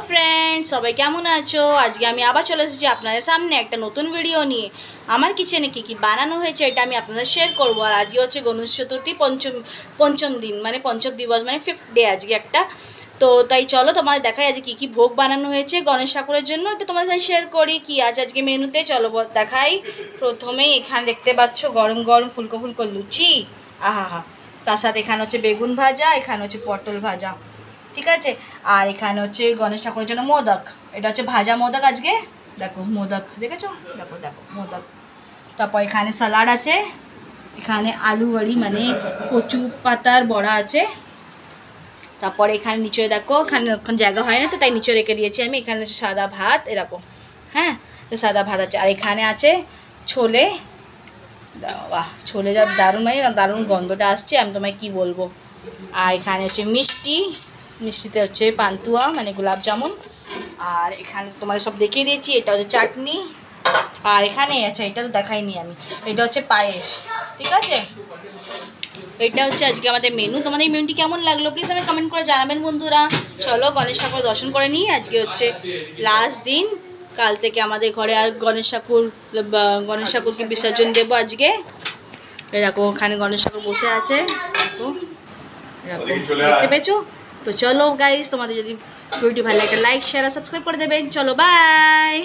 Friends सबाई केमन आछो आज के आबार चले एसेछि आपनादेर सामने एक नतून भिडियो निये आमार किचेने की बानानो हयेछे एटा आमि आपनादेर शेयर करब। और आज होच्छे गणेश चतुर्थी पंचम दिन माने पंचम दिवस माने 5th डे आज के एकटा। तो ताई चलो तोमादेर देखाई आज की भोग बानानो हयेछे गणेश ठाकुरेर जोन्नो। तो तोमादेर साथे शेयर करी कि आज के मेनुते चलो देखाई। प्रथमेई एखाने देखते पाচ্ছো गरम गरम फुलको फुलको लुचि आहा तार साथे एखाने होच्छे बेगुन भाजा एखाने होच्छे पटल भाजा ठीक है। और एखाने होच्छे गणेश ठाकुरेर जोन्नो मोदक एटा होच्छे भाजा मोदक आज के देखो मोदक देखेछो देखो देखो मोदक। तारपर एखाने सलाड आछे एखाने आलू बड़ी माने कचु पातार बड़ा आछे। तारपर एखाने नीचे देखो एखाने जायगा हय ना तो ताई नीचे रेखे दिएछि आमि। एखाने होच्छे सादा भात एरकम हाँ तो सादा भात आछे। और एखाने आछे छोले वाह छोले जा दारुण माने दारुण गन्धटा आसছে आमि तोमाय कि बोलबो। और एखाने होच्छे मिष्टि मिष्टिते होच्छे पान्তুয়া माने गोलाप जामुन। और एखाने तुम्हारे सब देखिए दिएछि एटा होच्छे चाटनी। और एखाने अच्छा एटा तो देखाइনি आमि एटा होच्छे पायेस ठीक आछे। এটা হচ্ছে আজকে আমাদের মেনু। তোমাদের মেনুটি কেমন লাগলো প্লিজ আমি কমেন্ট করে জানাবেন বন্ধুরা। চলো গণেশ ঠাকুর দর্শন করে নিই। আজকে হচ্ছে লাস্ট দিন কাল থেকে আমাদের ঘরে আর গণেশ ঠাকুরকে বিসর্জন দেব আজকে। এই দেখো ওখানে গণেশ ঠাকুর বসে আছে দেখো দেখতে পেয়েছো। তো চলো গাইস তোমাদের যদি ভিডিওটি ভালো লাগে লাইক শেয়ার আর সাবস্ক্রাইব করে দেবেন। চলো বাই।